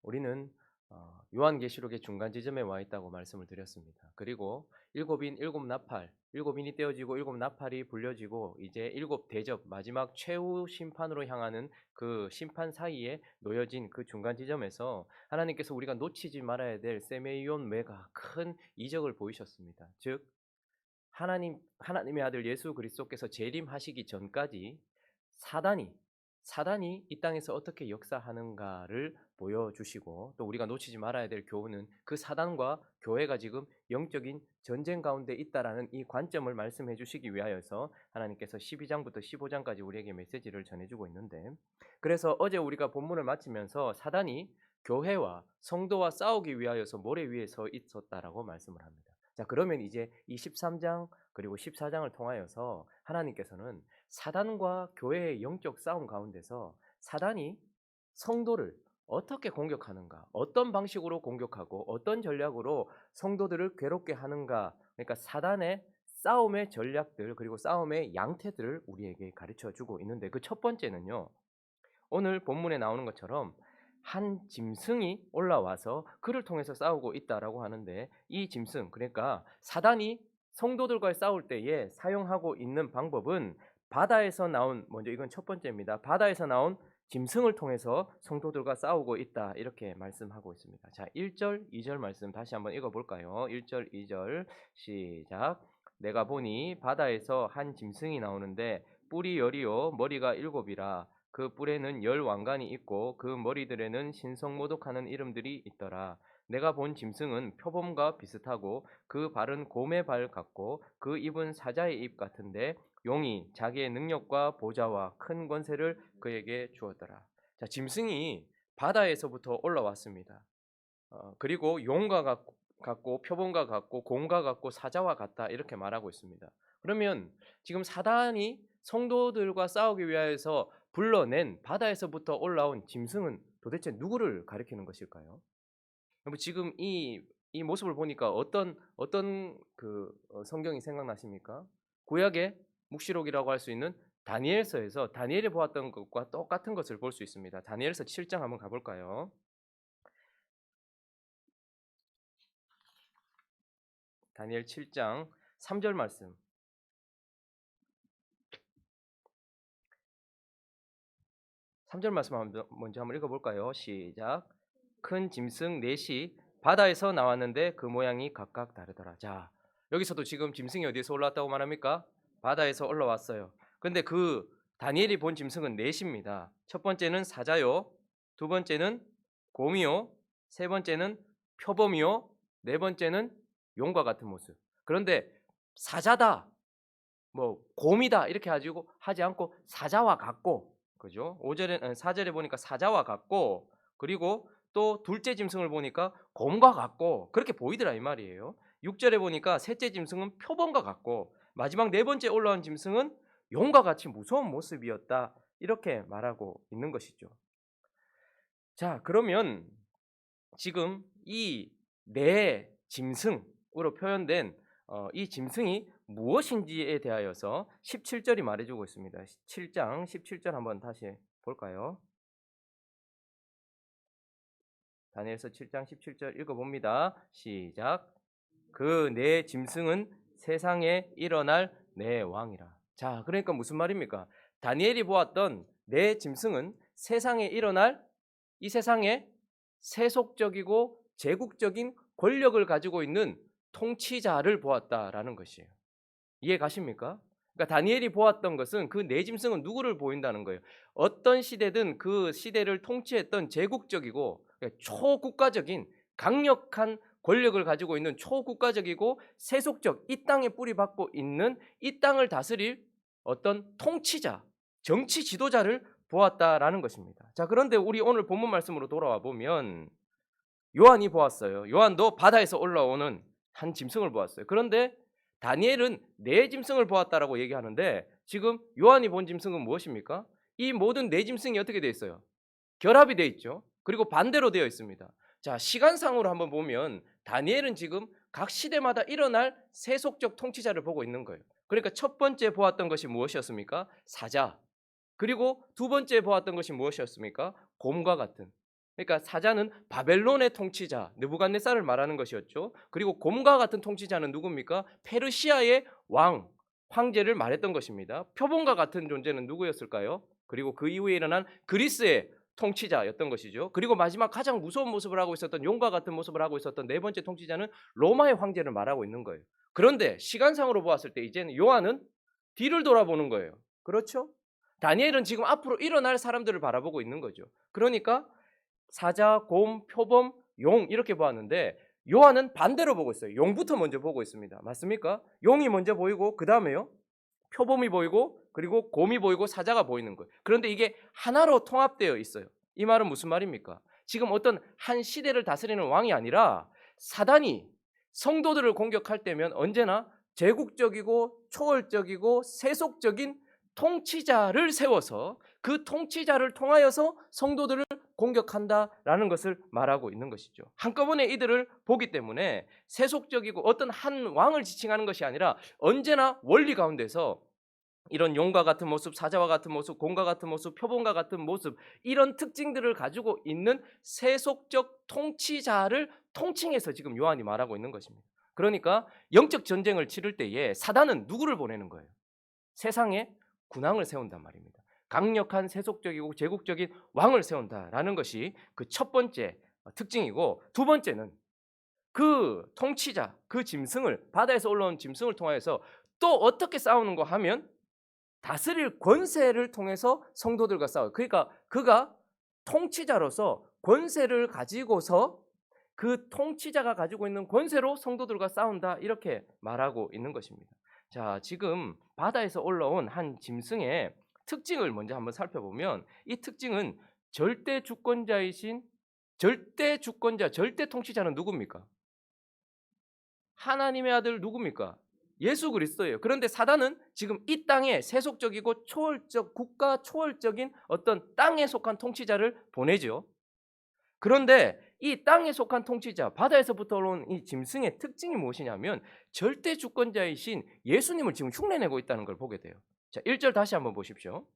우리는 요한계시록의 중간 지점에 와 있다고 말씀을 드렸습니다. 그리고 일곱인 일곱 나팔, 일곱인이 떼어지고 일곱 나팔이 불려지고 이제 일곱 대접 마지막 최후 심판으로 향하는 그 심판 사이에 놓여진 그 중간 지점에서 하나님께서 우리가 놓치지 말아야 될 세메이온 메가 큰 이적을 보이셨습니다. 즉 하나님의 아들 예수 그리스도께서 재림하시기 전까지 사단이 사단이 이 땅에서 어떻게 역사하는가를 보여주시고, 또 우리가 놓치지 말아야 될 교훈은 그 사단과 교회가 지금 영적인 전쟁 가운데 있다라는 이 관점을 말씀해 주시기 위하여서 하나님께서 12장부터 15장까지 우리에게 메시지를 전해주고 있는데, 그래서 어제 우리가 본문을 마치면서 사단이 교회와 성도와 싸우기 위하여서 모래 위에 서 있었다라고 말씀을 합니다. 자, 그러면 이제 이 13장 그리고 14장을 통하여서 하나님께서는 사단과 교회의 영적 싸움 가운데서 사단이 성도를 어떻게 공격하는가, 어떤 방식으로 공격하고 어떤 전략으로 성도들을 괴롭게 하는가, 그러니까 사단의 싸움의 전략들 그리고 싸움의 양태들을 우리에게 가르쳐 주고 있는데, 그 첫 번째는요, 오늘 본문에 나오는 것처럼 한 짐승이 올라와서 그를 통해서 싸우고 있다라고 하는데, 이 짐승, 그러니까 사단이 성도들과의 싸울 때에 사용하고 있는 방법은 바다에서 나온, 먼저 이건 첫 번째입니다. 바다에서 나온 짐승을 통해서 성도들과 싸우고 있다, 이렇게 말씀하고 있습니다. 자, 1절, 2절 말씀 다시 한번 읽어볼까요? 1절, 2절 시작. 내가 보니 바다에서 한 짐승이 나오는데 뿔이 열이요 머리가 일곱이라. 그 뿔에는 열 왕관이 있고 그 머리들에는 신성모독하는 이름들이 있더라. 내가 본 짐승은 표범과 비슷하고 그 발은 곰의 발 같고 그 입은 사자의 입 같은데 용이 자기의 능력과 보좌와 큰 권세를 그에게 주었더라. 자, 짐승이 바다에서부터 올라왔습니다. 그리고 용과 같고 표범과 같고 곰과 같고 사자와 같다, 이렇게 말하고 있습니다. 그러면 지금 사단이 성도들과 싸우기 위하여서 불러낸 바다에서부터 올라온 짐승은 도대체 누구를 가리키는 것일까요? 여러분, 지금 이 모습을 보니까 어떤 성경이 생각나십니까? 구약의 묵시록이라고 할 수 있는 다니엘서에서 다니엘이 보았던 것과 똑같은 것을 볼 수 있습니다. 다니엘서 7장 한번 가볼까요? 다니엘 7장 3절 말씀. 3절 말씀 먼저 한번 읽어볼까요? 시작. 큰 짐승 넷이 바다에서 나왔는데 그 모양이 각각 다르더라. 자, 여기서도 지금 짐승이 어디에서 올라왔다고 말합니까? 바다에서 올라왔어요. 근데 그 다니엘이 본 짐승은 넷입니다. 첫 번째는 사자요, 두 번째는 곰이요, 세 번째는 표범이요, 네 번째는 용과 같은 모습. 그런데 사자다, 뭐 곰이다 이렇게 가지고 하지 않고 사자와 같고, 그죠? 4절에 보니까 사자와 같고, 그리고 또 둘째 짐승을 보니까 곰과 같고 그렇게 보이더라 이 말이에요. 6절에 보니까 셋째 짐승은 표범과 같고 마지막 네 번째 올라온 짐승은 용과 같이 무서운 모습이었다, 이렇게 말하고 있는 것이죠. 자, 그러면 지금 이 네 짐승으로 표현된 이 짐승이 무엇인지에 대하여서 17절이 말해주고 있습니다. 7장 17절 한번 다시 볼까요? 다니엘서 7장 17절 읽어봅니다. 시작. 그 네 짐승은 세상에 일어날 내 왕이라. 자, 그러니까 무슨 말입니까? 다니엘이 보았던 네 짐승은 세상에 일어날, 이 세상에 세속적이고 제국적인 권력을 가지고 있는 통치자를 보았다라는 것이에요. 이해 가십니까? 그러니까 다니엘이 보았던 것은 그 네 짐승은 누구를 보인다는 거예요. 어떤 시대든 그 시대를 통치했던 제국적이고 초국가적인 강력한 권력을 가지고 있는 초국가적이고 세속적, 이 땅에 뿌리 박고 있는 이 땅을 다스릴 어떤 통치자, 정치 지도자를 보았다라는 것입니다. 자, 그런데 우리 오늘 본문 말씀으로 돌아와 보면 요한이 보았어요. 요한도 바다에서 올라오는 한 짐승을 보았어요. 그런데 다니엘은 네 짐승을 보았다라고 얘기하는데, 지금 요한이 본 짐승은 무엇입니까? 이 모든 네 짐승이 어떻게 되어 있어요? 결합이 되어 있죠. 그리고 반대로 되어 있습니다. 자, 시간상으로 한번 보면 다니엘은 지금 각 시대마다 일어날 세속적 통치자를 보고 있는 거예요. 그러니까 첫 번째 보았던 것이 무엇이었습니까? 사자. 그리고 두 번째 보았던 것이 무엇이었습니까? 곰과 같은. 그러니까 사자는 바벨론의 통치자 느부갓네살을 말하는 것이었죠. 그리고 곰과 같은 통치자는 누굽니까? 페르시아의 왕, 황제를 말했던 것입니다. 표본과 같은 존재는 누구였을까요? 그리고 그 이후에 일어난 그리스의 통치자였던 것이죠. 그리고 마지막 가장 무서운 모습을 하고 있었던 용과 같은 모습을 하고 있었던 네 번째 통치자는 로마의 황제를 말하고 있는 거예요. 그런데 시간상으로 보았을 때 이제는 요한은 뒤를 돌아보는 거예요. 그렇죠? 다니엘은 지금 앞으로 일어날 사람들을 바라보고 있는 거죠. 그러니까 사자, 곰, 표범, 용 이렇게 보았는데 요한은 반대로 보고 있어요. 용부터 먼저 보고 있습니다. 맞습니까? 용이 먼저 보이고 그 다음에요. 표범이 보이고 그리고 곰이 보이고 사자가 보이는 거예요. 그런데 이게 하나로 통합되어 있어요. 이 말은 무슨 말입니까? 지금 어떤 한 시대를 다스리는 왕이 아니라 사단이 성도들을 공격할 때면 언제나 제국적이고 초월적이고 세속적인 통치자를 세워서 그 통치자를 통하여서 성도들을 공격한다라는 것을 말하고 있는 것이죠. 한꺼번에 이들을 보기 때문에 세속적이고 어떤 한 왕을 지칭하는 것이 아니라 언제나 원리 가운데서 이런 용과 같은 모습, 사자와 같은 모습, 곰과 같은 모습, 표본과 같은 모습 이런 특징들을 가지고 있는 세속적 통치자를 통칭해서 지금 요한이 말하고 있는 것입니다. 그러니까 영적 전쟁을 치를 때에 사단은 누구를 보내는 거예요? 세상에 군왕을 세운단 말입니다. 강력한 세속적이고 제국적인 왕을 세운다라는 것이 그 첫 번째 특징이고, 두 번째는 그 통치자, 그 짐승을, 바다에서 올라온 짐승을 통하여서 또 어떻게 싸우는가 하면 다스릴 권세를 통해서 성도들과 싸워요. 그러니까 그가 통치자로서 권세를 가지고서 그 통치자가 가지고 있는 권세로 성도들과 싸운다, 이렇게 말하고 있는 것입니다. 자, 지금 바다에서 올라온 한 짐승의 특징을 먼저 한번 살펴보면, 이 특징은 절대 주권자이신 절대 주권자, 절대 통치자는 누굽니까? 하나님의 아들 누굽니까? 예수 그리스도예요. 그런데 사단은 지금 이 땅에 세속적이고 초월적, 국가 초월적인 어떤 땅에 속한 통치자를 보내죠. 그런데 이 땅에 속한 통치자, 바다에서부터 올라온 이 짐승의 특징이 무엇이냐면 절대 주권자이신 예수님을 지금 흉내내고 있다는 걸 보게 돼요. 자, 1절 다시 한번 보십시오.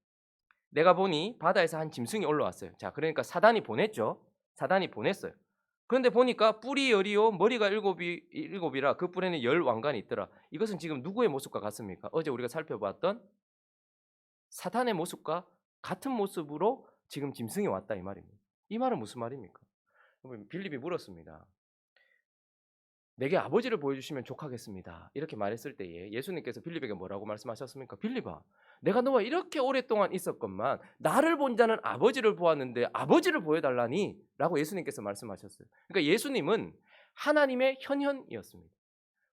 내가 보니 바다에서 한 짐승이 올라왔어요. 자, 그러니까 사단이 보냈죠. 사단이 보냈어요. 그런데 보니까 뿔이 열이요 머리가 일곱이라 그 뿔에는 10왕관이 있더라. 이것은 지금 누구의 모습과 같습니까? 어제 우리가 살펴봤던 사탄의 모습과 같은 모습으로 지금 짐승이 왔다, 이 말입니다. 이 말은 무슨 말입니까? 빌립이 물었습니다. 내게 아버지를 보여주시면 족하겠습니다. 이렇게 말했을 때에 예수님께서 빌립에게 뭐라고 말씀하셨습니까? 빌립아, 내가 너와 이렇게 오랫동안 있었건만 나를 본 자는 아버지를 보았는데 아버지를 보여달라니? 라고 예수님께서 말씀하셨어요. 그러니까 예수님은 하나님의 현현이었습니다.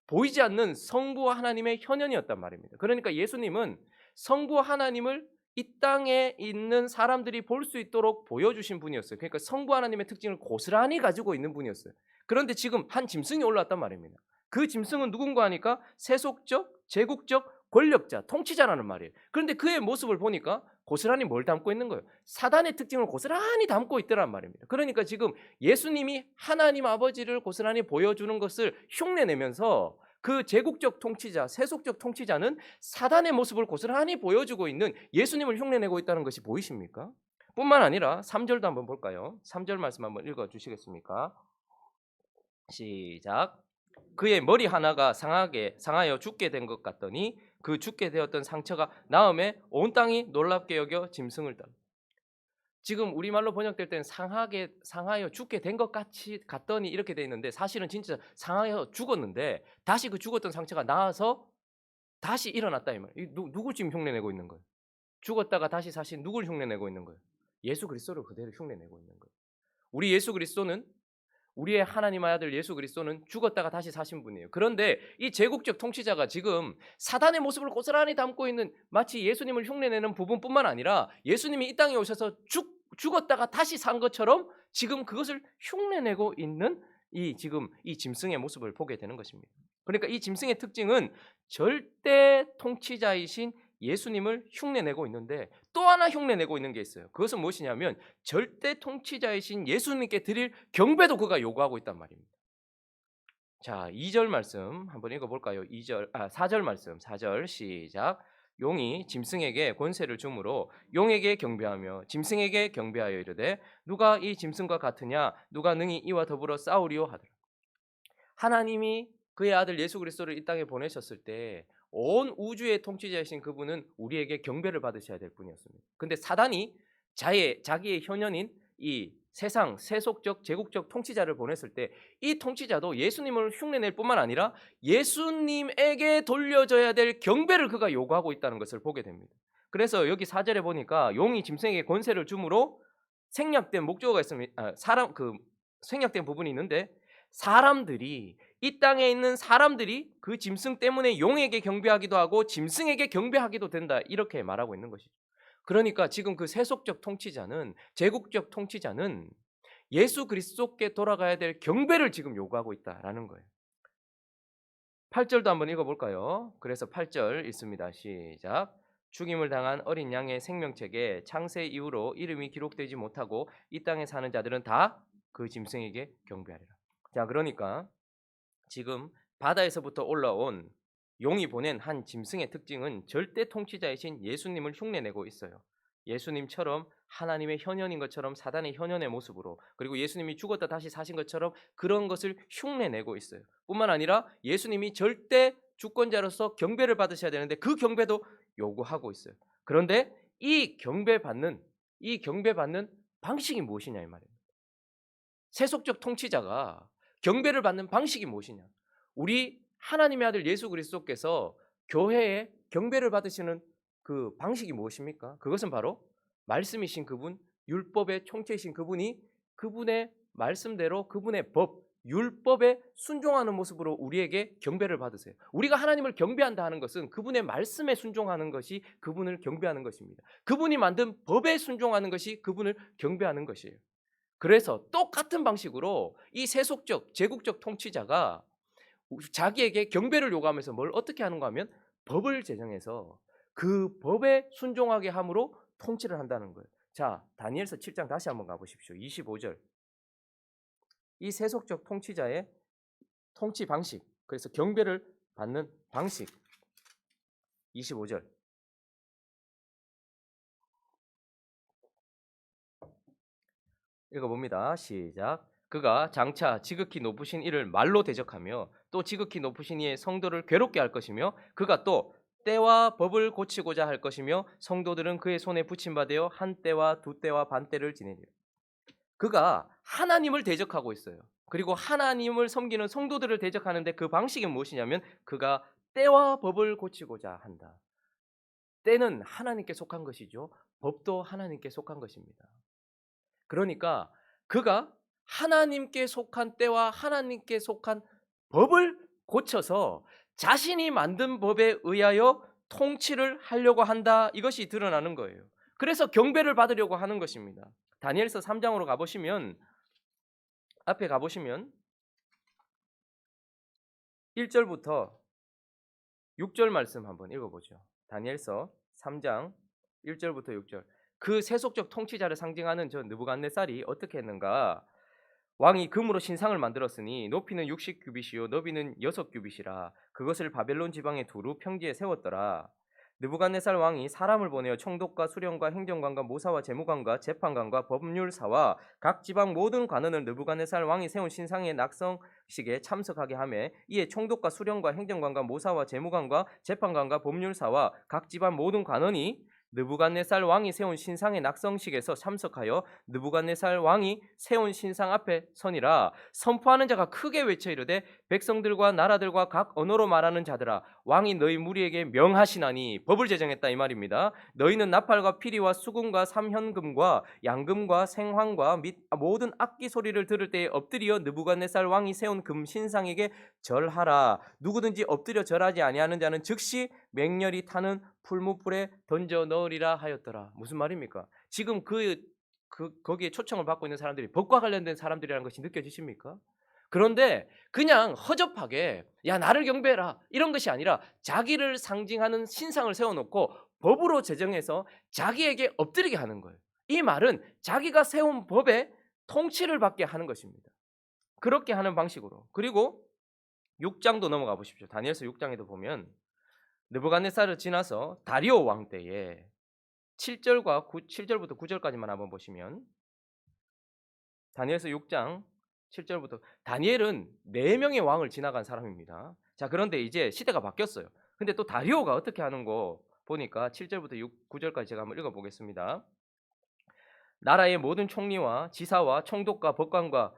보이지 않는 성부와 하나님의 현현이었단 말입니다. 그러니까 예수님은 성부와 하나님을 이 땅에 있는 사람들이 볼 수 있도록 보여주신 분이었어요. 그러니까 성부 하나님의 특징을 고스란히 가지고 있는 분이었어요. 그런데 지금 한 짐승이 올라왔단 말입니다. 그 짐승은 누군가 하니까 세속적, 제국적 권력자, 통치자라는 말이에요. 그런데 그의 모습을 보니까 고스란히 뭘 담고 있는 거예요? 사단의 특징을 고스란히 담고 있더란 말입니다. 그러니까 지금 예수님이 하나님 아버지를 고스란히 보여주는 것을 흉내내면서 그 제국적 통치자, 세속적 통치자는 사단의 모습을 고스란히 보여주고 있는 예수님을 흉내내고 있다는 것이 보이십니까? 뿐만 아니라 3절도 한번 볼까요? 3절 말씀 한번 읽어주시겠습니까? 시작. 그의 머리 하나가 상하여 죽게 된 것 같더니 그 죽게 되었던 상처가 나음에 온 땅이 놀랍게 여겨 짐승을 따라. 지금 우리말로 번역될 때는 상하여 죽게 된 것 같더니 이렇게 돼 있는데, 사실은 진짜 상하여 죽었는데 다시 그 죽었던 상처가 나아서 다시 일어났다, 이 말이에요. 누굴 지금 흉내내고 있는 거예요? 죽었다가 다시 사신 누굴 흉내내고 있는 거예요? 예수 그리스도를 그대로 흉내내고 있는 거예요. 우리 예수 그리스도는, 우리의 하나님의 아들 예수 그리스도는 죽었다가 다시 사신 분이에요. 그런데 이 제국적 통치자가 지금 사단의 모습을 고스란히 담고 있는, 마치 예수님을 흉내내는 부분뿐만 아니라 예수님이 이 땅에 오셔서 죽었다가 다시 산 것처럼 지금 그것을 흉내내고 있는 지금 이 짐승의 모습을 보게 되는 것입니다. 그러니까 이 짐승의 특징은 절대 통치자이신 예수님을 흉내내고 있는데 또 하나 흉내내고 있는 게 있어요. 그것은 무엇이냐면 절대 통치자이신 예수님께 드릴 경배도 그가 요구하고 있단 말입니다. 자, 2절 말씀 한번 읽어볼까요? 4절 말씀, 4절 시작. 용이 짐승에게 권세를 주므로 용에게 경배하며 짐승에게 경배하여 이르되 누가 이 짐승과 같으냐 누가 능히 이와 더불어 싸우리요 하더라. 하나님이 그의 아들 예수 그리스도를 이 땅에 보내셨을 때 온 우주의 통치자이신 그분은 우리에게 경배를 받으셔야 될 분이었습니다. 근데 사단이 자기의 현현인 이 세상 세속적 제국적 통치자를 보냈을 때 이 통치자도 예수님을 흉내낼 뿐만 아니라 예수님에게 돌려져야 될 경배를 그가 요구하고 있다는 것을 보게 됩니다. 그래서 여기 4절에 보니까 용이 짐승에게 권세를 주므로 생략된 목적어가 있습니다. 생략된 부분이 있는데 사람들이 이 땅에 있는 사람들이 그 짐승 때문에 용에게 경배하기도 하고 짐승에게 경배하기도 된다 이렇게 말하고 있는 것이죠. 그러니까 지금 그 세속적 통치자는 제국적 통치자는 예수 그리스도께 돌아가야 될 경배를 지금 요구하고 있다라는 거예요. 8절도 한번 읽어볼까요? 그래서 8절 읽습니다. 시작. 죽임을 당한 어린 양의 생명책에 창세 이후로 이름이 기록되지 못하고 이 땅에 사는 자들은 다 그 짐승에게 경배하리라. 자, 그러니까 지금 바다에서부터 올라온 용이 보낸 한 짐승의 특징은 절대 통치자이신 예수님을 흉내내고 있어요. 예수님처럼 하나님의 현현인 것처럼 사단의 현현의 모습으로, 그리고 예수님이 죽었다 다시 사신 것처럼 그런 것을 흉내내고 있어요. 뿐만 아니라 예수님이 절대 주권자로서 경배를 받으셔야 되는데 그 경배도 요구하고 있어요. 그런데 이 경배받는 방식이 무엇이냐 이 말이에요. 세속적 통치자가 경배를 받는 방식이 무엇이냐? 우리 하나님의 아들 예수 그리스도께서 교회에 경배를 받으시는 그 방식이 무엇입니까? 그것은 바로 말씀이신 그분, 율법의 총체이신 그분이 그분의 말씀대로 그분의 법, 율법에 순종하는 모습으로 우리에게 경배를 받으세요. 우리가 하나님을 경배한다 하는 것은 그분의 말씀에 순종하는 것이 그분을 경배하는 것입니다. 그분이 만든 법에 순종하는 것이 그분을 경배하는 것이에요. 그래서 똑같은 방식으로 이 세속적 제국적 통치자가 자기에게 경배를 요구하면서 뭘 어떻게 하는가 하면 법을 제정해서 그 법에 순종하게 함으로 통치를 한다는 거예요. 자, 다니엘서 7장 다시 한번 가보십시오. 25절. 이 세속적 통치자의 통치 방식, 그래서 경배를 받는 방식. 25절. 읽어봅니다. 시작. 그가 장차 지극히 높으신 이를 말로 대적하며 또 지극히 높으신 이의 성도를 괴롭게 할 것이며 그가 또 때와 법을 고치고자 할 것이며 성도들은 그의 손에 붙임받아 한 때와 두 때와 반 때를 지내리라. 그가 하나님을 대적하고 있어요. 그리고 하나님을 섬기는 성도들을 대적하는데 그 방식이 무엇이냐면 그가 때와 법을 고치고자 한다. 때는 하나님께 속한 것이죠. 법도 하나님께 속한 것입니다. 그러니까 그가 하나님께 속한 때와 하나님께 속한 법을 고쳐서 자신이 만든 법에 의하여 통치를 하려고 한다. 이것이 드러나는 거예요. 그래서 경배를 받으려고 하는 것입니다. 다니엘서 3장으로 가보시면 앞에 가보시면 1절부터 6절 말씀 한번 읽어보죠. 다니엘서 3장 1절부터 6절. 그 세속적 통치자를 상징하는 저 느부갓네살이 어떻게 했는가? 왕이 금으로 신상을 만들었으니 높이는 60규빗이요 너비는 6규빗이라 그것을 바벨론 지방의 두루 평지에 세웠더라. 느부갓네살 왕이 사람을 보내어 총독과 수령과 행정관과 모사와 재무관과 재판관과 법률사와 각 지방 모든 관원을 느부갓네살 왕이 세운 신상의 낙성식에 참석하게 하며 이에 총독과 수령과 행정관과 모사와 재무관과 재판관과 법률사와 각 지방 모든 관원이 느부갓네살 왕이 세운 신상의 낙성식에서 참석하여 느부갓네살 왕이 세운 신상 앞에 서니라. 선포하는 자가 크게 외쳐 이르되 백성들과 나라들과 각 언어로 말하는 자들아 왕이 너희 무리에게 명하시나니 법을 제정했다 이 말입니다. 너희는 나팔과 피리와 수금과 삼현금과 양금과 생황과 및 모든 악기 소리를 들을 때에 엎드려 느부갓네살 왕이 세운 금 신상에게 절하라. 누구든지 엎드려 절하지 아니하는 자는 즉시 맹렬히 타는 풀무불에 던져 넣으리라 하였더라. 무슨 말입니까? 지금 거기에 초청을 받고 있는 사람들이 법과 관련된 사람들이라는 것이 느껴지십니까? 그런데 그냥 허접하게 야 나를 경배해라 이런 것이 아니라 자기를 상징하는 신상을 세워놓고 법으로 제정해서 자기에게 엎드리게 하는 거예요. 이 말은 자기가 세운 법에 통치를 받게 하는 것입니다. 그렇게 하는 방식으로. 그리고 6장도 넘어가 보십시오. 다니엘서 6장에도 보면 느부갓네살을 지나서 다리오 왕 때에 7절부터 9절까지만 한번 보시면 다니엘서 6장 7절부터 다니엘은 4명의 왕을 지나간 사람입니다. 자, 그런데 이제 시대가 바뀌었어요. 근데 또 다리오가 어떻게 하는 거 보니까 7절부터 9절까지 제가 한번 읽어보겠습니다. 나라의 모든 총리와 지사와 총독과 법관과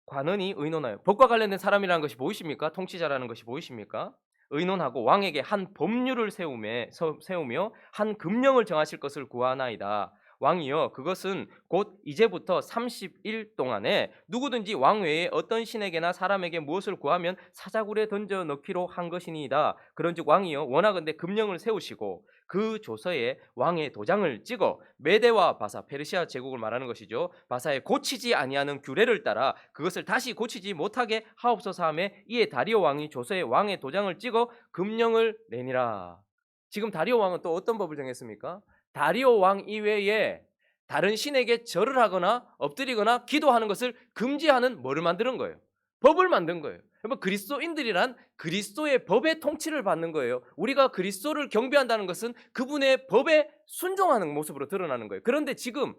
관원이 의논하여 법과 관련된 사람이라는 것이 보이십니까? 통치자라는 것이 보이십니까? 의논하고 왕에게 한 법률을 세우며 한 금령을 정하실 것을 구하나이다. 왕이여 그것은 곧 이제부터 30일 동안에 누구든지 왕 외에 어떤 신에게나 사람에게 무엇을 구하면 사자굴에 던져 넣기로 한 것이니이다. 그런즉 왕이여 원하건대 금령을 세우시고 그 조서에 왕의 도장을 찍어 메대와 바사, 페르시아 제국을 말하는 것이죠. 바사에 고치지 아니하는 규례를 따라 그것을 다시 고치지 못하게 하옵소서 하며 이에 다리오 왕이 조서에 왕의 도장을 찍어 금령을 내니라. 지금 다리오 왕은 또 어떤 법을 정했습니까? 다리오 왕 이외에 다른 신에게 절을 하거나 엎드리거나 기도하는 것을 금지하는 뭐를 만드는 거예요? 법을 만든 거예요. 여러분 그리스도인들이란 그리스도의 법의 통치를 받는 거예요. 우리가 그리스도를 경배한다는 것은 그분의 법에 순종하는 모습으로 드러나는 거예요. 그런데 지금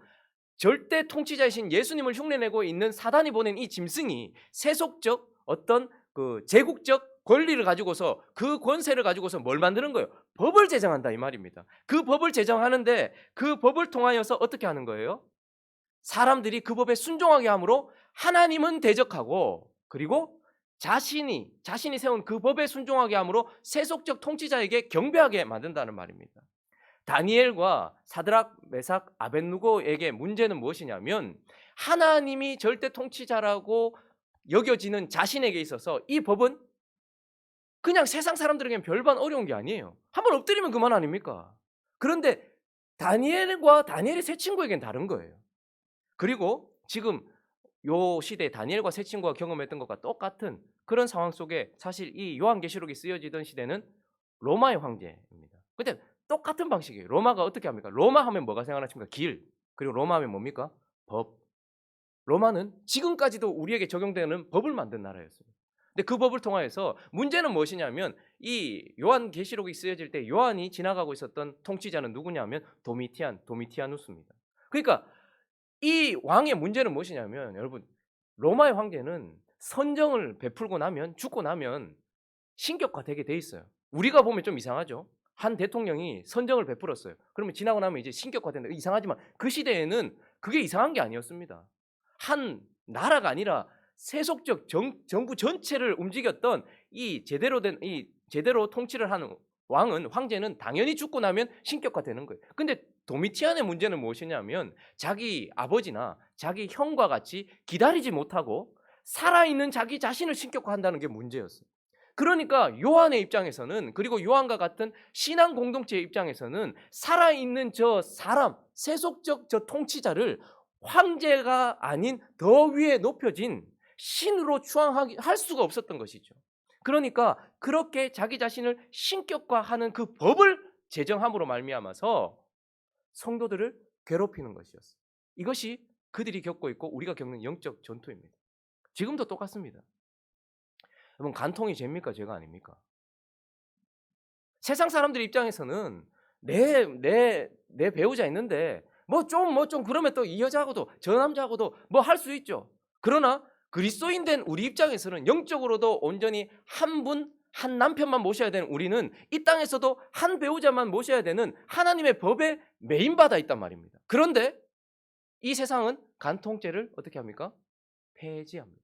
절대 통치자이신 예수님을 흉내내고 있는 사단이 보낸 이 짐승이 세속적 어떤 그 제국적 권리를 가지고서 그 권세를 가지고서 뭘 만드는 거예요? 법을 제정한다 이 말입니다. 그 법을 제정하는데 그 법을 통하여서 어떻게 하는 거예요? 사람들이 그 법에 순종하게 함으로 하나님은 대적하고 그리고 자신이 세운 그 법에 순종하게 함으로 세속적 통치자에게 경배하게 만든다는 말입니다. 다니엘과 사드락, 메삭, 아벳누고에게 문제는 무엇이냐면 하나님이 절대 통치자라고 여겨지는 자신에게 있어서 이 법은 그냥 세상 사람들에게는 별반 어려운 게 아니에요. 한번 엎드리면 그만 아닙니까? 그런데 다니엘의 세 친구에겐 다른 거예요. 그리고 지금 요 시대에 다니엘과 세 친구가 경험했던 것과 똑같은 그런 상황 속에 사실 이 요한계시록이 쓰여지던 시대는 로마의 황제입니다. 근데 똑같은 방식이에요. 로마가 어떻게 합니까? 로마 하면 뭐가 생각나십니까? 길. 그리고 로마 하면 뭡니까? 법. 로마는 지금까지도 우리에게 적용되는 법을 만든 나라였어요. 근데 그 법을 통하여서 문제는 무엇이냐면 이 요한계시록이 쓰여질 때 요한이 지나가고 있었던 통치자는 누구냐면 도미티아누스입니다. 그러니까 이 왕의 문제는 무엇이냐면 여러분 로마의 황제는 선정을 베풀고 나면 죽고 나면 신격화되게 돼 있어요. 우리가 보면 좀 이상하죠. 한 대통령이 선정을 베풀었어요. 그러면 지나고 나면 이제 신격화된다. 이상하지만 그 시대에는 그게 이상한 게 아니었습니다. 한 나라가 아니라 세속적 정부 전체를 움직였던 이 제대로 통치를 하는 황제는 당연히 죽고 나면 신격화되는 거예요. 근데 도미티안의 문제는 무엇이냐면 자기 아버지나 자기 형과 같이 기다리지 못하고 살아있는 자기 자신을 신격화한다는 게 문제였어요. 그러니까 요한의 입장에서는 그리고 요한과 같은 신앙 공동체의 입장에서는 살아있는 저 사람, 세속적 저 통치자를 황제가 아닌 더 위에 높여진 신으로 추앙할 수가 없었던 것이죠. 그러니까 그렇게 자기 자신을 신격화하는 그 법을 제정함으로 말미암아서 성도들을 괴롭히는 것이었어요. 이것이 그들이 겪고 있고 우리가 겪는 영적 전투입니다. 지금도 똑같습니다. 여러분 간통이 죄입니까? 죄가 아닙니까? 세상 사람들 입장에서는 내 배우자 있는데 뭐 좀 그러면 또 이 여자하고도 저 남자하고도 뭐 할 수 있죠. 그러나 그리스도인 된 우리 입장에서는 영적으로도 온전히 한 남편만 모셔야 되는 우리는 이 땅에서도 한 배우자만 모셔야 되는 하나님의 법에 매인받아 있단 말입니다. 그런데 이 세상은 간통죄를 어떻게 합니까? 폐지합니다.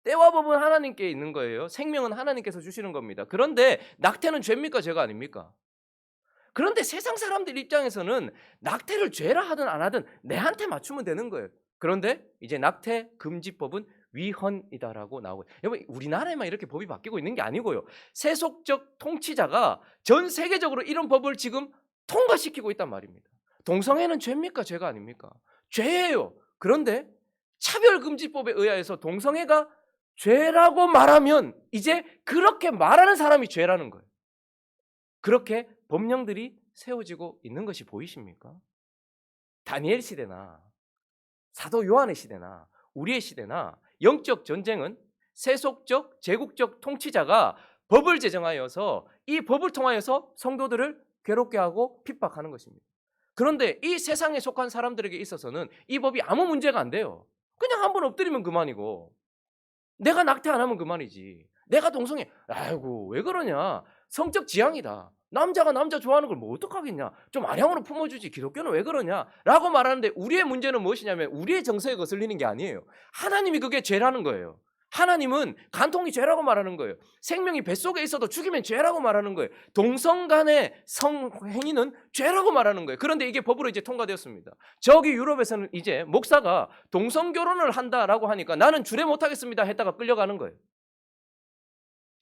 때와 법은 하나님께 있는 거예요. 생명은 하나님께서 주시는 겁니다. 그런데 낙태는 죄입니까? 죄가 아닙니까? 그런데 세상 사람들 입장에서는 낙태를 죄라 하든 안 하든 내한테 맞추면 되는 거예요. 그런데 이제 낙태 금지법은 위헌이다라고 나오고 여러분 우리나라에만 이렇게 법이 바뀌고 있는 게 아니고요. 세속적 통치자가 전 세계적으로 이런 법을 지금 통과시키고 있단 말입니다. 동성애는 죄입니까? 죄가 아닙니까? 죄예요. 그런데 차별금지법에 의하여서 동성애가 죄라고 말하면 이제 그렇게 말하는 사람이 죄라는 거예요. 그렇게 법령들이 세워지고 있는 것이 보이십니까? 다니엘 시대나 사도 요한의 시대나 우리의 시대나 영적 전쟁은 세속적 제국적 통치자가 법을 제정하여서 이 법을 통하여서 성도들을 괴롭게 하고 핍박하는 것입니다. 그런데 이 세상에 속한 사람들에게 있어서는 이 법이 아무 문제가 안 돼요. 그냥 한번 엎드리면 그만이고, 내가 낙태 안 하면 그만이지. 내가 동성애, 아이고 왜 그러냐. 성적 지향이다. 남자가 남자 좋아하는 걸 뭐 어떡하겠냐. 좀 아량으로 품어주지. 기독교는 왜 그러냐. 라고 말하는데 우리의 문제는 무엇이냐면 우리의 정서에 거슬리는 게 아니에요. 하나님이 그게 죄라는 거예요. 하나님은 간통이 죄라고 말하는 거예요. 생명이 뱃속에 있어도 죽이면 죄라고 말하는 거예요. 동성 간의 성행위는 죄라고 말하는 거예요. 그런데 이게 법으로 이제 통과되었습니다. 저기 유럽에서는 이제 목사가 동성 결혼을 한다라고 하니까 나는 주례 못하겠습니다 했다가 끌려가는 거예요.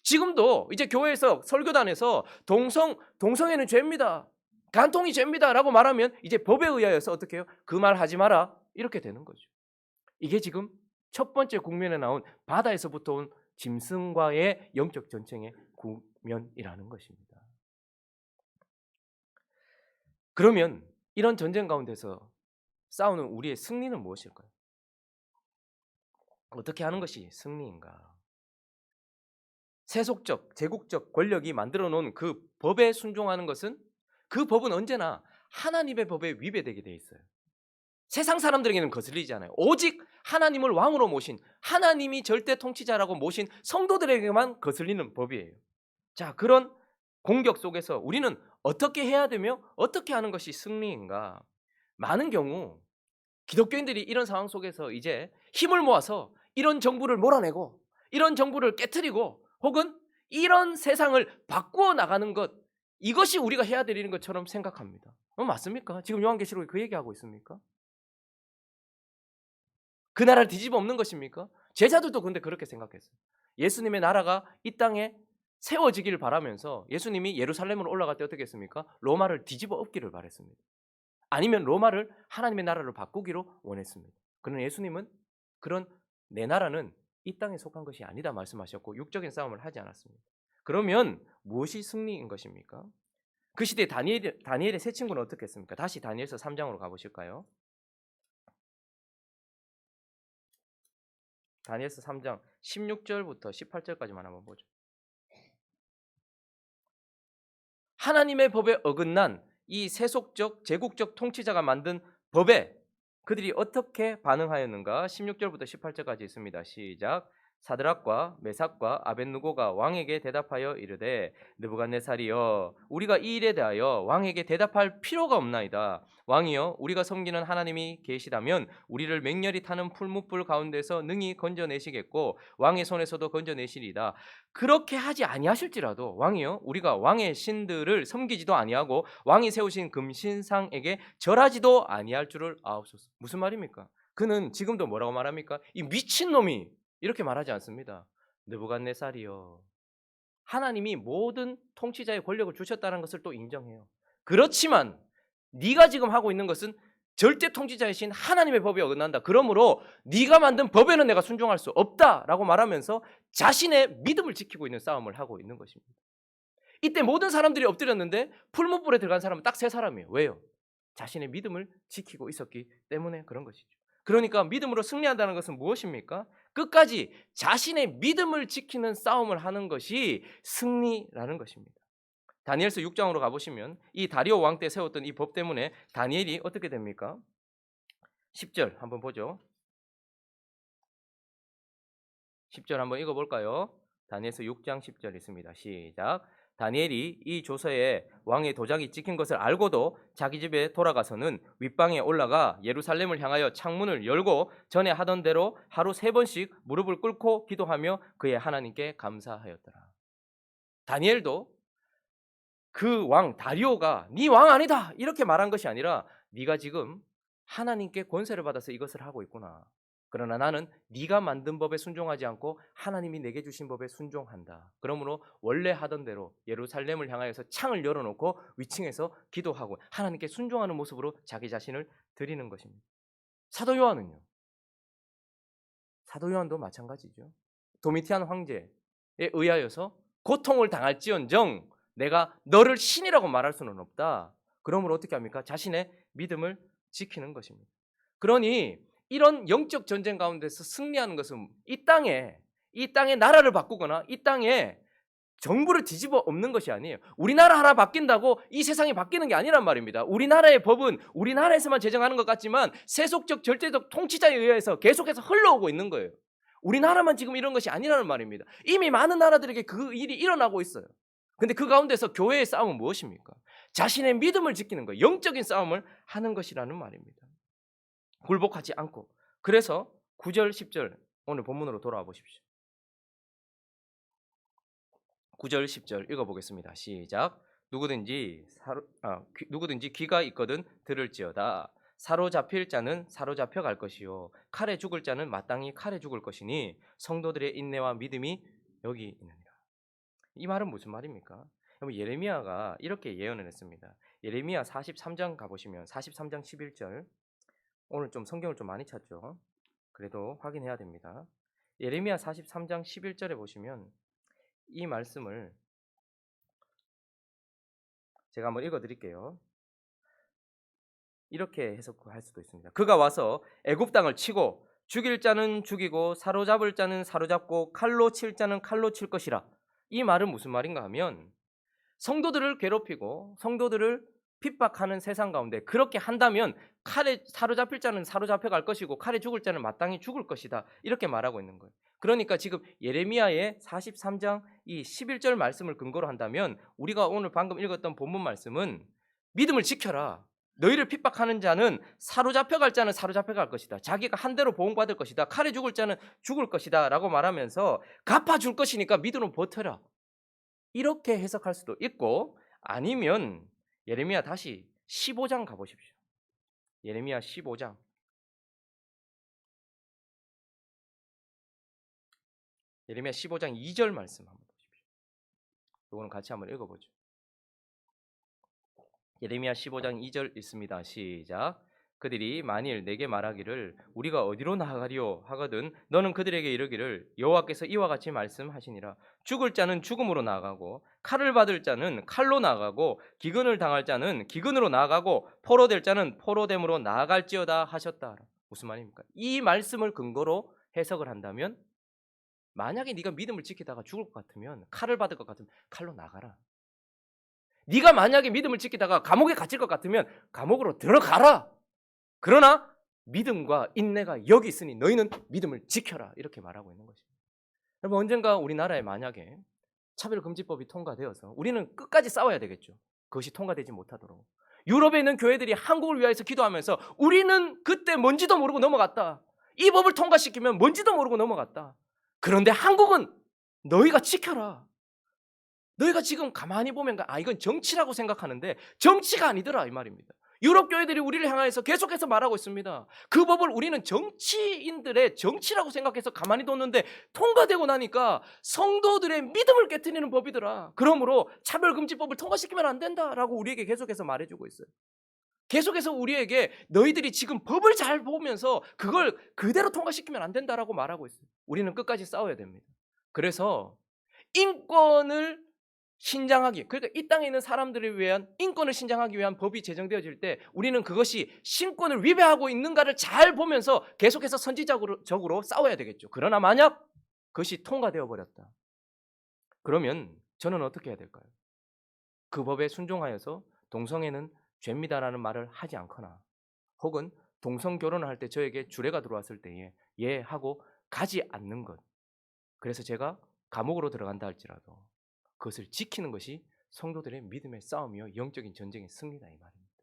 지금도 이제 교회에서 설교단에서 동성애는 죄입니다. 간통이 죄입니다라고 말하면 이제 법에 의하여서 어떻게 해요? 그 말 하지 마라. 이렇게 되는 거죠. 이게 지금 첫 번째 국면에 나온 바다에서부터 온 짐승과의 영적 전쟁의 국면이라는 것입니다. 그러면 이런 전쟁 가운데서 싸우는 우리의 승리는 무엇일까요? 어떻게 하는 것이 승리인가? 세속적, 제국적 권력이 만들어 놓은 그 법에 순종하는 것은 그 법은 언제나 하나님의 법에 위배되게 돼 있어요. 세상 사람들에게는 거슬리지 않아요. 오직 하나님을 왕으로 모신, 하나님이 절대 통치자라고 모신 성도들에게만 거슬리는 법이에요. 자, 그런 공격 속에서 우리는 어떻게 해야 되며 어떻게 하는 것이 승리인가? 많은 경우 기독교인들이 이런 상황 속에서 이제 힘을 모아서 이런 정부를 몰아내고 이런 정부를 깨트리고 혹은 이런 세상을 바꾸어 나가는 것, 이것이 우리가 해야 되는 것처럼 생각합니다. 맞습니까? 지금 요한계시록에 그 얘기하고 있습니까? 그 나라를 뒤집어 엎는 것입니까? 제자들도 근데 그렇게 생각했어요. 예수님의 나라가 이 땅에 세워지기를 바라면서 예수님이 예루살렘으로 올라갈 때 어떻게 했습니까? 로마를 뒤집어 엎기를 바랬습니다. 아니면 로마를 하나님의 나라로 바꾸기로 원했습니다. 그러나 예수님은 그런 내 나라는 이 땅에 속한 것이 아니다 말씀하셨고 육적인 싸움을 하지 않았습니다. 그러면 무엇이 승리인 것입니까? 그 시대에 다니엘의 세 친구는 어떻게 했습니까? 다시 다니엘서 3장으로 가보실까요? 다니엘서 3장 16절부터 18절까지만 한번 보죠. 하나님의 법에 어긋난 이 세속적 제국적 통치자가 만든 법에 그들이 어떻게 반응하였는가? 16절부터 18절까지 있습니다. 시작. 사드락과 메삭과 아벳느고가 왕에게 대답하여 이르되 느부갓네살이여 우리가 이 일에 대하여 왕에게 대답할 필요가 없나이다. 왕이여 우리가 섬기는 하나님이 계시다면 우리를 맹렬히 타는 풀무불 가운데서 능히 건져내시겠고 왕의 손에서도 건져내시리이다. 그렇게 하지 아니하실지라도 왕이여 우리가 왕의 신들을 섬기지도 아니하고 왕이 세우신 금신상에게 절하지도 아니할 줄을 아옵소서. 무슨 말입니까? 그는 지금도 뭐라고 말합니까? 이 미친놈이 이렇게 말하지 않습니다. 느부갓네살이여 하나님이 모든 통치자의 권력을 주셨다는 것을 또 인정해요. 그렇지만 네가 지금 하고 있는 것은 절대 통치자이신 하나님의 법에 어긋난다. 그러므로 네가 만든 법에는 내가 순종할 수 없다라고 말하면서 자신의 믿음을 지키고 있는 싸움을 하고 있는 것입니다. 이때 모든 사람들이 엎드렸는데 풀무불에 들어간 사람은 딱 세 사람이에요. 왜요? 자신의 믿음을 지키고 있었기 때문에 그런 것이죠. 그러니까 믿음으로 승리한다는 것은 무엇입니까? 끝까지 자신의 믿음을 지키는 싸움을 하는 것이 승리라는 것입니다. 다니엘서 6장으로 가보시면 이 다리오 왕 때 세웠던 이 법 때문에 다니엘이 어떻게 됩니까? 10절 한번 보죠. 10절 한번 읽어볼까요? 다니엘서 6장 10절 있습니다. 시작. 다니엘이 이 조서에 왕의 도장이 찍힌 것을 알고도 자기 집에 돌아가서는 윗방에 올라가 예루살렘을 향하여 창문을 열고 전에 하던 대로 하루 3번씩 무릎을 꿇고 기도하며 그의 하나님께 감사하였더라. 다니엘도 그 왕 다리오가 네 왕 아니다 이렇게 말한 것이 아니라 네가 지금 하나님께 권세를 받아서 이것을 하고 있구나. 그러나 나는 네가 만든 법에 순종하지 않고 하나님이 내게 주신 법에 순종한다. 그러므로 원래 하던 대로 예루살렘을 향하여서 창을 열어놓고 위층에서 기도하고 하나님께 순종하는 모습으로 자기 자신을 드리는 것입니다. 사도 요한은요? 사도 요한도 마찬가지죠. 도미티안 황제에 의하여서 고통을 당할지언정 내가 너를 신이라고 말할 수는 없다. 그러므로 어떻게 합니까? 자신의 믿음을 지키는 것입니다. 그러니 이런 영적 전쟁 가운데서 승리하는 것은 이 땅에 나라를 바꾸거나 이 땅에 정부를 뒤집어 엎는 것이 아니에요. 우리나라 하나 바뀐다고 이 세상이 바뀌는 게 아니란 말입니다. 우리나라의 법은 우리나라에서만 제정하는 것 같지만 세속적 절대적 통치자에 의해서 계속해서 흘러오고 있는 거예요. 우리나라만 지금 이런 것이 아니라는 말입니다. 이미 많은 나라들에게 그 일이 일어나고 있어요. 근데 그 가운데서 교회의 싸움은 무엇입니까? 자신의 믿음을 지키는 거예요. 영적인 싸움을 하는 것이라는 말입니다. 굴복하지 않고. 그래서 9절 10절 오늘 본문으로 돌아와 보십시오. 9절 10절 읽어보겠습니다. 시작. 누구든지 귀가 있거든 들을지어다. 사로잡힐 자는 사로잡혀 갈 것이요 칼에 죽을 자는 마땅히 칼에 죽을 것이니 성도들의 인내와 믿음이 여기 있느니라. 이 말은 무슨 말입니까? 예레미야가 이렇게 예언을 했습니다. 예레미야 43장 가보시면 43장 11절. 오늘 좀 성경을 좀 많이 찾죠. 그래도 확인해야 됩니다. 예레미야 43장 11절에 보시면 이 말씀을 제가 한번 읽어드릴게요. 이렇게 해석할 수도 있습니다. 그가 와서 애굽 땅을 치고 죽일 자는 죽이고 사로잡을 자는 사로잡고 칼로 칠 자는 칼로 칠 것이라. 이 말은 무슨 말인가 하면 성도들을 괴롭히고 성도들을 핍박하는 세상 가운데 그렇게 한다면 칼에 사로잡힐 자는 사로잡혀 갈 것이고 칼에 죽을 자는 마땅히 죽을 것이다. 이렇게 말하고 있는 거예요. 그러니까 지금 예레미야의 43장 이 11절 말씀을 근거로 한다면 우리가 오늘 방금 읽었던 본문 말씀은 믿음을 지켜라. 너희를 핍박하는 자는 사로잡혀 갈 자는 사로잡혀 갈 것이다. 자기가 한 대로 보응받을 것이다. 칼에 죽을 자는 죽을 것이다. 라고 말하면서 갚아줄 것이니까 믿음으로 버텨라. 이렇게 해석할 수도 있고 아니면 예레미야 다시 15장 가보십시오. 예레미야 15장. 예레미야 15장 2절 말씀 한번 보십시오. 이거는 같이 한번 읽어보죠. 예레미야 15장 2절 읽습니다. 시작. 그들이 만일 내게 말하기를 우리가 어디로 나아가리오 하거든 너는 그들에게 이르기를 여호와께서 이와 같이 말씀하시니라. 죽을 자는 죽음으로 나아가고 칼을 받을 자는 칼로 나아가고 기근을 당할 자는 기근으로 나아가고 포로될 자는 포로됨으로 나아갈지어다 하셨다. 무슨 말입니까? 이 말씀을 근거로 해석을 한다면 만약에 네가 믿음을 지키다가 죽을 것 같으면 칼을 받을 것 같으면 칼로 나가라. 네가 만약에 믿음을 지키다가 감옥에 갇힐 것 같으면 감옥으로 들어가라. 그러나 믿음과 인내가 여기 있으니 너희는 믿음을 지켜라. 이렇게 말하고 있는 것입니다. 여러분 언젠가 우리나라에 만약에 차별금지법이 통과되어서 우리는 끝까지 싸워야 되겠죠. 그것이 통과되지 못하도록. 유럽에 있는 교회들이 한국을 위하여서 기도하면서 우리는 그때 뭔지도 모르고 넘어갔다. 이 법을 통과시키면 뭔지도 모르고 넘어갔다. 그런데 한국은 너희가 지켜라. 너희가 지금 가만히 보면 이건 정치라고 생각하는데 정치가 아니더라 이 말입니다. 유럽 교회들이 우리를 향해서 계속해서 말하고 있습니다. 그 법을 우리는 정치인들의 정치라고 생각해서 가만히 뒀는데 통과되고 나니까 성도들의 믿음을 깨트리는 법이더라. 그러므로 차별금지법을 통과시키면 안 된다라고 우리에게 계속해서 말해주고 있어요. 계속해서 우리에게 너희들이 지금 법을 잘 보면서 그걸 그대로 통과시키면 안 된다라고 말하고 있어요. 우리는 끝까지 싸워야 됩니다. 그래서 인권을 신장하기, 그러니까 이 땅에 있는 사람들을 위한 인권을 신장하기 위한 법이 제정되어질 때 우리는 그것이 신권을 위배하고 있는가를 잘 보면서 계속해서 선지적으로 싸워야 되겠죠. 그러나 만약 그것이 통과되어 버렸다. 그러면 저는 어떻게 해야 될까요? 그 법에 순종하여서 동성애는 죄입니다라는 말을 하지 않거나 혹은 동성 결혼을 할 때 저에게 주례가 들어왔을 때에 예 하고 가지 않는 것. 그래서 제가 감옥으로 들어간다 할지라도 그것을 지키는 것이 성도들의 믿음의 싸움이요 영적인 전쟁의 승리다 이 말입니다.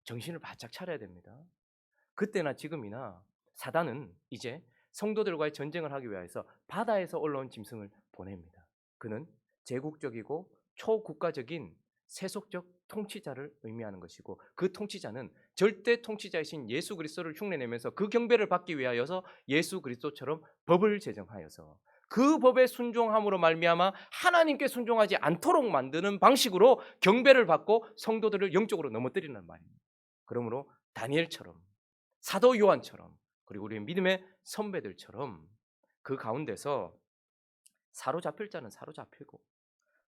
정신을 바짝 차려야 됩니다. 그때나 지금이나 사단은 이제 성도들과의 전쟁을 하기 위해서 바다에서 올라온 짐승을 보냅니다. 그는 제국적이고 초국가적인 세속적 통치자를 의미하는 것이고 그 통치자는 절대 통치자이신 예수 그리스도를 흉내내면서 그 경배를 받기 위하여서 예수 그리스도처럼 법을 제정하여서 그 법에 순종함으로 말미암아 하나님께 순종하지 않도록 만드는 방식으로 경배를 받고 성도들을 영적으로 넘어뜨리는 말입니다. 그러므로 다니엘처럼 사도 요한처럼 그리고 우리의 믿음의 선배들처럼 그 가운데서 사로잡힐 자는 사로잡히고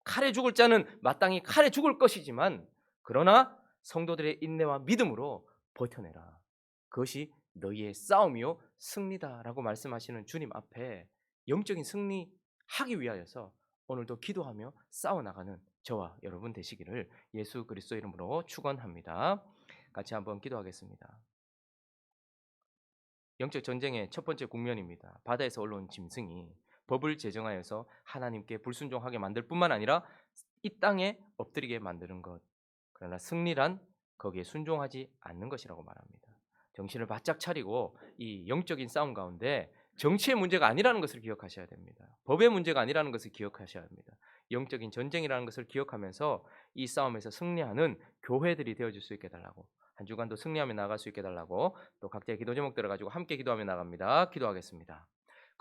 칼에 죽을 자는 마땅히 칼에 죽을 것이지만 그러나 성도들의 인내와 믿음으로 버텨내라. 그것이 너희의 싸움이요 승리다라고 말씀하시는 주님 앞에 영적인 승리하기 위하여서 오늘도 기도하며 싸워나가는 저와 여러분 되시기를 예수 그리스도 이름으로 축원합니다. 같이 한번 기도하겠습니다. 영적 전쟁의 첫 번째 국면입니다. 바다에서 올라온 짐승이 법을 제정하여서 하나님께 불순종하게 만들 뿐만 아니라 이 땅에 엎드리게 만드는 것. 그러나 승리란 거기에 순종하지 않는 것이라고 말합니다. 정신을 바짝 차리고 이 영적인 싸움 가운데 정치의 문제가 아니라는 것을 기억하셔야 됩니다. 법의 문제가 아니라는 것을 기억하셔야 합니다. 영적인 전쟁이라는 것을 기억하면서 이 싸움에서 승리하는 교회들이 되어줄 수 있게 해달라고, 한 주간도 승리하며 나아갈 수 있게 해달라고, 또 각자의 기도 제목 들어가지고 함께 기도하며 나갑니다. 기도하겠습니다.